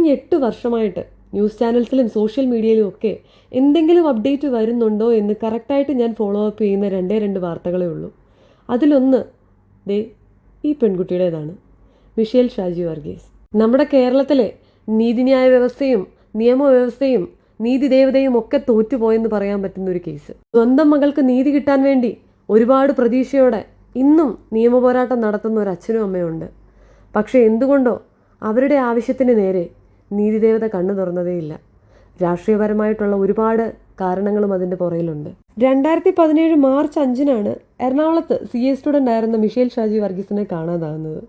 കഴിഞ്ഞ 8 വർഷമായിട്ട് news ചാനൽസിലും social മീഡിയയിലും ഒക്കെ എന്തെങ്കിലും അപ്ഡേറ്റ് വരുന്നുണ്ടോ എന്ന് കറക്റ്റായിട്ട് ഞാൻ ഫോളോ അപ്പ് ചെയ്യുന്ന 2 വാർത്തകളേ ഉള്ളൂ. അതിലൊന്ന് ഈ പെൺകുട്ടിയുടേതാണ്, മിഷേൽ ഷാജി വർഗീസ്. നമ്മുടെ കേരളത്തിലെ നീതിന്യായ വ്യവസ്ഥയും നിയമവ്യവസ്ഥയും നീതിദേവതയും ഒക്കെ തോറ്റുപോയെന്ന് പറയാൻ പറ്റുന്നൊരു കേസ്. സ്വന്തം മകൾക്ക് നീതി കിട്ടാൻ വേണ്ടി ഒരുപാട് പ്രതീക്ഷയോടെ ഇന്നും നിയമപോരാട്ടം നടത്തുന്ന ഒരു അച്ഛനും അമ്മയുണ്ട്. പക്ഷേ എന്തുകൊണ്ടോ അവരുടെ ആവശ്യത്തിന് നേരെ നീതിദേവത കണ്ണു തുറന്നതേയില്ല. രാഷ്ട്രീയപരമായിട്ടുള്ള ഒരുപാട് കാരണങ്ങളും അതിൻ്റെ പുറയിലുണ്ട്. 2017 മാർച്ച് 5 എറണാകുളത്ത് CA സ്റ്റുഡൻ്റ് ആയിരുന്ന മിഷേൽ ഷാജി വർഗീസിനെ കാണാതാകുന്നത്.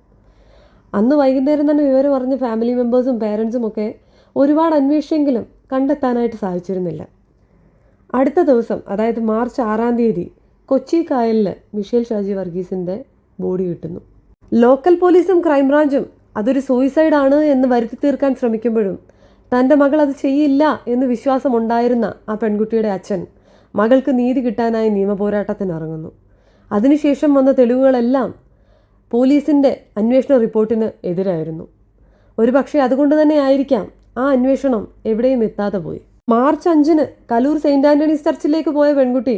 അന്ന് വൈകുന്നേരം തന്നെ വിവരം അറിഞ്ഞ ഫാമിലി മെമ്പേഴ്സും പേരൻസും ഒക്കെ ഒരുപാട് അന്വേഷിച്ചെങ്കിലും കണ്ടെത്താനായിട്ട് സാധിച്ചിരുന്നില്ല. അടുത്ത ദിവസം, അതായത് മാർച്ച് 6 കൊച്ചി കായലിൽ മിഷേൽ ഷാജി വർഗീസിൻ്റെ ബോഡി കിട്ടുന്നു. ലോക്കൽ പോലീസും ക്രൈംബ്രാഞ്ചും അതൊരു സൂയിസൈഡാണ് എന്ന് വരുത്തി തീർക്കാൻ ശ്രമിക്കുമ്പോഴും തൻ്റെ മകൾ അത് ചെയ്യില്ല എന്ന് വിശ്വാസമുണ്ടായിരുന്ന ആ പെൺകുട്ടിയുടെ അച്ഛൻ മകൾക്ക് നീതി കിട്ടാനായി നിയമപോരാട്ടത്തിനിറങ്ങുന്നു. അതിനുശേഷം വന്ന തെളിവുകളെല്ലാം പോലീസിൻ്റെ അന്വേഷണ റിപ്പോർട്ടിന് എതിരായിരുന്നു. ഒരുപക്ഷെ അതുകൊണ്ട് തന്നെ ആയിരിക്കാം ആ അന്വേഷണം എവിടെയും എത്താതെ പോയി. മാർച്ച് 5 കലൂർ സെയിൻറ് ആൻ്റണീസ് ചർച്ചിലേക്ക് പോയ പെൺകുട്ടി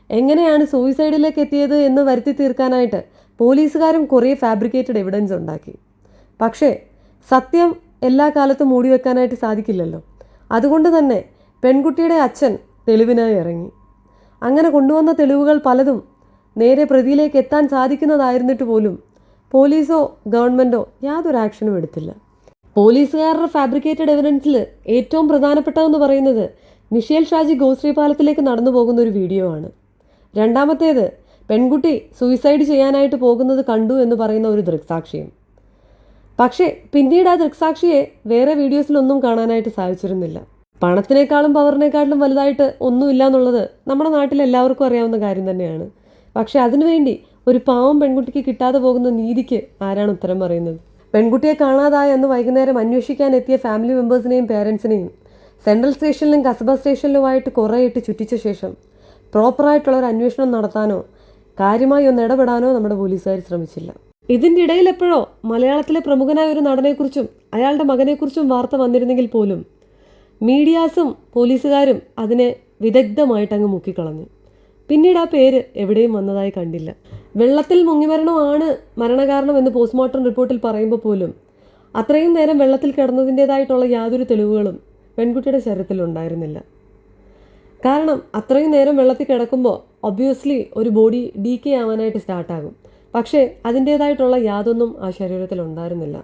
എങ്ങനെയാണ് സൂയിസൈഡിലേക്ക് എത്തിയത് എന്ന് വരുത്തി തീർക്കാനായിട്ട് പോലീസുകാരും കുറേ ഫാബ്രിക്കേറ്റഡ് എവിഡൻസ് ഉണ്ടാക്കി. പക്ഷേ സത്യം എല്ലാ കാലത്തും മൂടിവെക്കാനായിട്ട് സാധിക്കില്ലല്ലോ. അതുകൊണ്ട് തന്നെ പെൺകുട്ടിയുടെ അച്ഛൻ തെളിവിനായി ഇറങ്ങി. അങ്ങനെ കൊണ്ടുവന്ന തെളിവുകൾ പലതും നേരെ പ്രതിയിലേക്ക് എത്താൻ സാധിക്കുന്നതായിരുന്നിട്ട് പോലും പോലീസോ ഗവൺമെൻറ്റോ യാതൊരു ആക്ഷനും എടുത്തില്ല. പോലീസുകാരുടെ ഫാബ്രിക്കേറ്റഡ് എവിഡൻസിൽ ഏറ്റവും പ്രധാനപ്പെട്ടതെന്ന് പറയുന്നത് മിഷേൽ ഷാജി ഗോശ്രീ പാലത്തിലേക്ക് നടന്നു പോകുന്ന ഒരു വീഡിയോ ആണ്. രണ്ടാമത്തേത് പെൺകുട്ടി സൂയിസൈഡ് ചെയ്യാനായിട്ട് പോകുന്നത് കണ്ടു എന്ന് പറയുന്ന ഒരു ദൃക്സാക്ഷിയും. പക്ഷേ പിന്നീട് ആ ദൃക്സാക്ഷിയെ വേറെ വീഡിയോസിലൊന്നും കാണാനായിട്ട് സാധിച്ചിരുന്നില്ല. പണത്തിനേക്കാളും പവറിനേക്കാളും വലുതായിട്ട് ഒന്നുമില്ല എന്നുള്ളത് നമ്മുടെ നാട്ടിൽ എല്ലാവർക്കും അറിയാവുന്ന കാര്യം തന്നെയാണ്. പക്ഷേ അതിനുവേണ്ടി ഒരു പാവം പെൺകുട്ടിക്ക് കിട്ടാതെ പോകുന്ന നീതിക്ക് ആരാണ് ഉത്തരം പറയുന്നത്? പെൺകുട്ടിയെ കാണാതായ അന്ന് വൈകുന്നേരം അന്വേഷിക്കാൻ എത്തിയ ഫാമിലി മെമ്പേഴ്സിനെയും പേരൻസിനെയും സെൻട്രൽ സ്റ്റേഷനിലും കസബ സ്റ്റേഷനിലുമായിട്ട് കുറേ ഇട്ട് ചുറ്റിച്ച ശേഷം പ്രോപ്പറായിട്ടുള്ളൊരു അന്വേഷണം നടത്താനോ കാര്യമായി ഒന്ന് ഇടപെടാനോ നമ്മുടെ പോലീസുകാർ ശ്രമിച്ചില്ല. ഇതിൻ്റെ ഇടയിൽ എപ്പോഴോ മലയാളത്തിലെ പ്രമുഖനായ ഒരു നടനെക്കുറിച്ചും അയാളുടെ മകനെക്കുറിച്ചും വാർത്ത വന്നിരുന്നെങ്കിൽ പോലും മീഡിയാസും പോലീസുകാരും അതിനെ വിദഗ്ധമായിട്ട് അങ്ങ് മുക്കിക്കളഞ്ഞു. പിന്നീട് ആ പേര് എവിടെയും വന്നതായി കണ്ടില്ല. വെള്ളത്തിൽ മുങ്ങിമരണമാണ് മരണകാരണം എന്ന് പോസ്റ്റ്മോർട്ടം റിപ്പോർട്ടിൽ പറയുമ്പോൾ പോലും അത്രയും നേരം വെള്ളത്തിൽ കിടന്നതിൻ്റേതായിട്ടുള്ള യാതൊരു തെളിവുകളും പെൺകുട്ടിയുടെ ശരീരത്തിൽ ഉണ്ടായിരുന്നില്ല. കാരണം അത്രയും നേരം വെള്ളത്തിൽ കിടക്കുമ്പോൾ ഒബ്വിയസ്ലി ഒരു ബോഡി ഡീക്കേ ആവാനായിട്ട് സ്റ്റാർട്ടാകും. പക്ഷേ അതിൻ്റേതായിട്ടുള്ള യാതൊന്നും ആ ശരീരത്തിൽ ഉണ്ടായിരുന്നില്ല.